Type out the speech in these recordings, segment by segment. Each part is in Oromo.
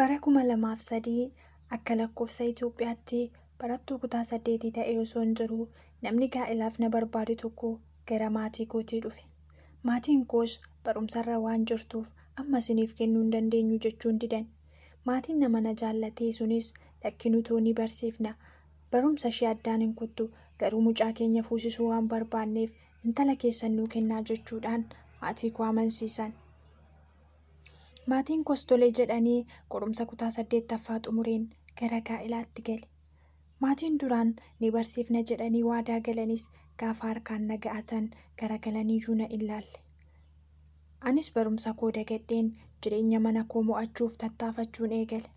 Bara 2003 akka lakkoofsa Itoophiyaatti barattuu kutaa 8 ta'ee osoo hin jiru namni gaa'ilaaf na barbaade tokko gara maatii kootii dhufe. Maatiin koos barumsarra waan jirtuuf amma isiniif kennuu hin dandeenyu jechuun didan. Maatiin nama na jaallatee sunis lakkinuutoo ni barsiifna. Barumsa ishee addaan hin kuttu garuu mucaa keenya fuusisuu waan barbaanneef intala keessan nuu kennaa jechuudhaan maatii koo amansiisan. Maatiin koos tolee jedhanii qorumsa kutaa 8ffaa xumureen gara gaa'ilaatti gale. Maatiin duraan ni barsiifna jedhanii waadaa galanis gaafa harkaan na ga'atan garagalaniiyyuu na ilaalle. Anis barumsa koo dagadheen jireenya mana koo mo'achuuf tattaafachuun eegale.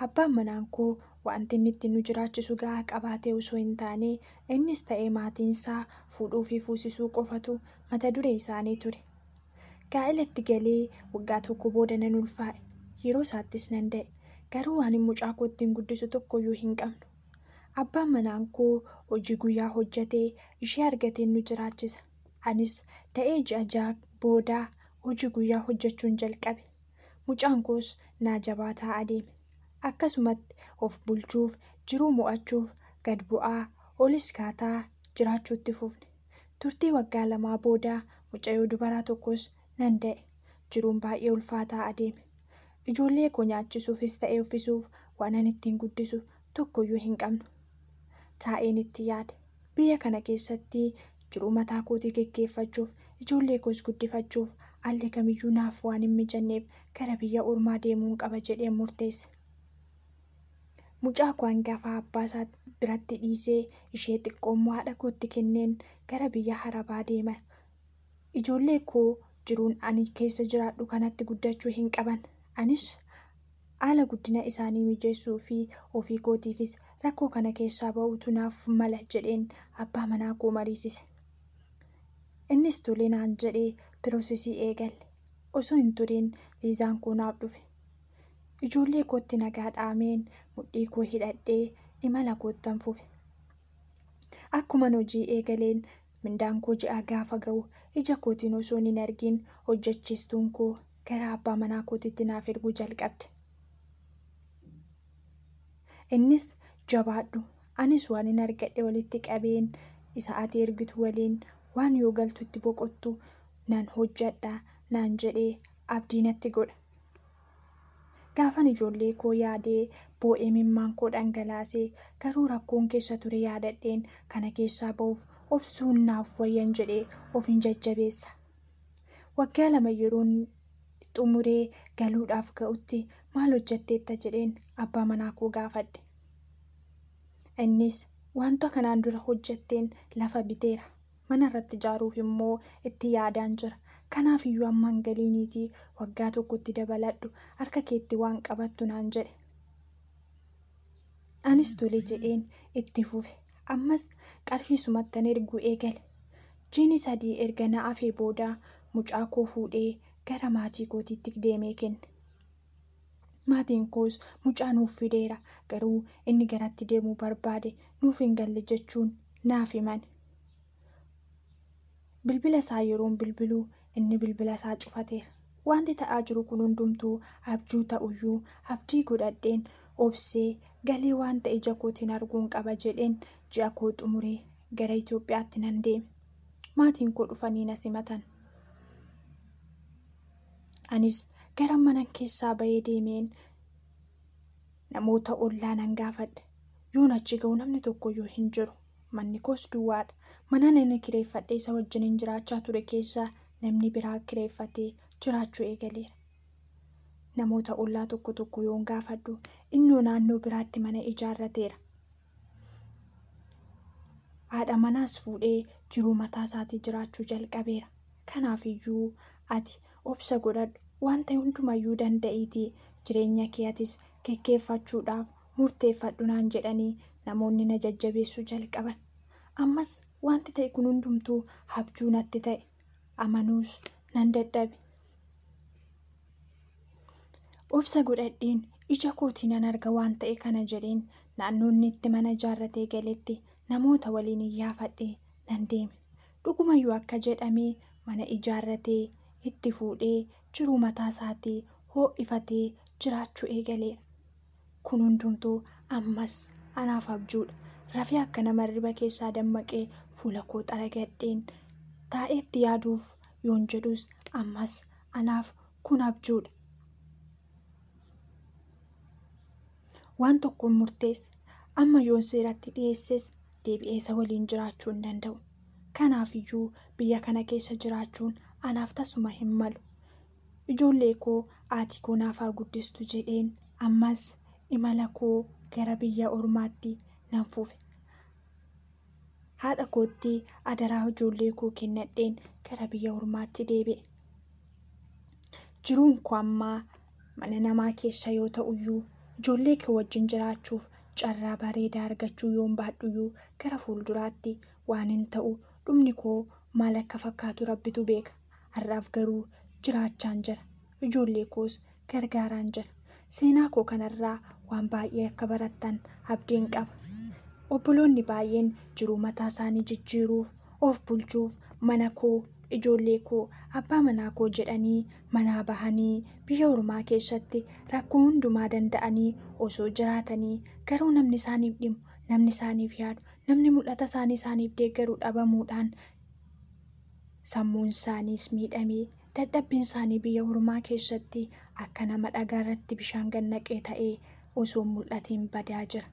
Abbaan manaan koo wanti inni ittiin nu jiraachisu gahaa qabaatee osoo hin taane innis ta'ee maatiinsaa fuudhuu fi fuusisuu qofatu mata duree isaanii ture. Gaa'ilatti galee waggaa tokko booda nan ulfaa'e. Yeroo isaattis nan da'e. Garuu waan mucaa koo ittiin guddisu tokkoyyuu hin qabnu. Abbaan manaan koo hojii guyyaa hojjetee ishee argatee nu jiraachisa. Anis da'ee ji'a 6 boodaa hojii guyyaa hojjechuun jalqabe. Mucaan koos naa jabaataa adeeme. Akkasumatti of bulchuuf, jiruu mo'achuuf, gad bu'aa, olis kaataa jiraachuutti fufne. Turtii waggaa 2 boodaa mucayyoo dubaraa tokkos nan da'e. Jiruun baay'ee ulfaataa adeeme. Ijoollee koo nyaachisuufis ta'ee uffisuuf waan ani ittiin guddisu tokkoyyuu hin qabnu. Taa'een itti yaada. Biyya kana keessatti jiruu mataa kootii geggeeffachuuf, ijoollee koos guddifachuuf haalli kamiyyuu naaf waan hin mijanneef gara biyya ormaa deemuun qaba jedheen murteesse. Mucaa koo hangafa abbaa isaa biratti dhiisee ishee xiqqoommoo haadha kootti kenneen gara biyya harabaa deema. Ijoollee koo jiruun ani keessa jiraadhu kanatti guddachuu hin qaban. Anis haala guddina isaanii mijeessuu fi ofii kootiifis rakkoo kana keessaa ba'uutu naaf mala jedheen abbaa manaa koo mariisise. Innis tolee naan jedhee piroosesii eegalle. Osoo hin turiin viizaan koo naaf dhufe. Ijoollee kootti nagaa dhaameen mudhii koo hidhadhee imala koottan fufe. Akkuman hojii eegaleen mindaan koo ji'a gaafa ga'u ija kootiin osoo hin argin hojjechiistuun koo gara abbaa manaa kootitti naaf erguu jalqabde. Innis jabaadhu anis waan hin argadhe walitti qabeen isa ati ergitu waliin waan yoo galtu itti boqottu nan hojjedha naan jedhee abdii natti godha. Gaafan ijoollee koo yaadee boo'ee mimmaan koo dhangalaasee garuu rakkoon keessa ture yaadadheen kana keessaa ba'uuf obsuun naaf wayyan jedhee ofiin jajjabeessa. Waggaa 2 yeroon xumuree galuudhaaf ga'utti maal hojjetteetta jedheen abbaa manaa koo gaafadhe. Innis wanta kanaan dura hojjetteen lafa biteera. Mana irratti ijaaruuf immoo itti yaadaan jira. Kanaaf iyyuu ammaan galiiniitii waggaa tokkotti dabaladhu harka keetti waan qabattu naan jedhe. Anis tole jedheen itti fufe. Ammas qarshiisumattan erguu eegale. Jiini 3 erga na afee boodaa mucaa koo fuudhee gara maatii kootiitti deemee kenne. Maatiin koos mucaa nuuf fideera garuu inni garatti deemuu barbaade nuuf hin galle jechuun naaf himan. Bilbila isaa yeroon bilbiluu inni bilbila isaa cufateera. Wanti ta'aa jiru kun hundumtuu abjuu ta'uyyuu abdii godhadheen obsee galee waan ta'e ija kootiin arguun qaba jedheen ji'a koo xumuree gara Itoophiyaatti nan deeme. Maatiin koo dhufanii na simatan. Anis gara mana keessaa bahee deemeen namoota ollaa nan gaafadhe. Yoon achi ga'u namni tokkoyyuu hin jiru. Manni koos duwwaadha. Mana inni kireeffadhee isa wajjin jiraachaa ture keessaa namni biraa kireeffatee jiraachuu eegaleera. Namoota ollaa tokko yoon gaafadhu innoo naannoo biraatti mana ijaarrateera. Haadha manaas fuudhee jiruu mataa isaatii jiraachuu jalqabeera. Kanaaf iyyuu ati obsa godhadhu waan ta'e hundumayyuu danda'iitii jireenya kee atis geggeeffachuudhaaf murteeffadhu naan jedhanii namoonni na jajjabeessuu jalqaban. Ammas wanti ta'e kun hundumtuu abjuu natti ta'e. Amanuus nan dadhabe. Obsa godhadheen ija kootiin nan arga waan ta'e kana jedheen naannoonni itti mana ijaarratee galetti namoota waliin iyyaafadhee nan deeme. Dhugumayyuu akka jedhamee mana ijaarratee itti fuudhee jiruu mataa isaatii ho'ifatee jiraachuu eegaleera. kun hundumtuu ammas anaaf abjuudha. Rafee akka nama riba keessaa dammaqee fuula koo xaragadheen taa'eetti yaaduuf yoon jedhus ammas anaaf kun abjuudha. Waan tokkoon murteesse amma yoon seeratti dhiyeesses deebi'ee isa waliin jiraachuu hin danda'u. Kanaafiyyuu biyya kana keessa jiraachuun anaaf tasuma hin malu. Ijoollee koo haati koo naaf haa guddistu jedheen ammas imala koo gara biyya ormaatti nan fufe. Haadha kootti adaraa ijoollee koo kennadheen gara biyya ormaatti deebi'e. Jiruun koo ammaa mana namaa keessa yoo ta'uyyuu ijoollee koo wajjin jiraachuuf carraa bareedaa argachuu yoon baadhuyyuu gara fuulduraatti waan hin ta'u dhumni koo maal akka fakkaatu rabbitu beeka. Har'aaf garuu jiraachaan jira. Ijoollee koos gargaaraan jira. Seenaa koo kanarraa waan baay'ee akka barattan abdiin qaba. Obboloonni baay'een jiruu mataa isaanii jijjiiruuf of bulchuuf mana koo, ijoollee koo, abbaa manaa koo jedhanii manaa bahanii biyya ormaa keessatti rakkoo hundumaa danda'anii osoo jiraatanii garuu namni isaaniif dhimu, namni isaaniif yaadu, namni mul'ata isaaniif deeggaruu dhabamuudhaan sammuun isaaniis miidhamee dadhabbiin isaanii biyya ormaa keessatti akka nama dhagaa irratti bishaan gannaqee ta'ee osoo mul'atiin badaa jira.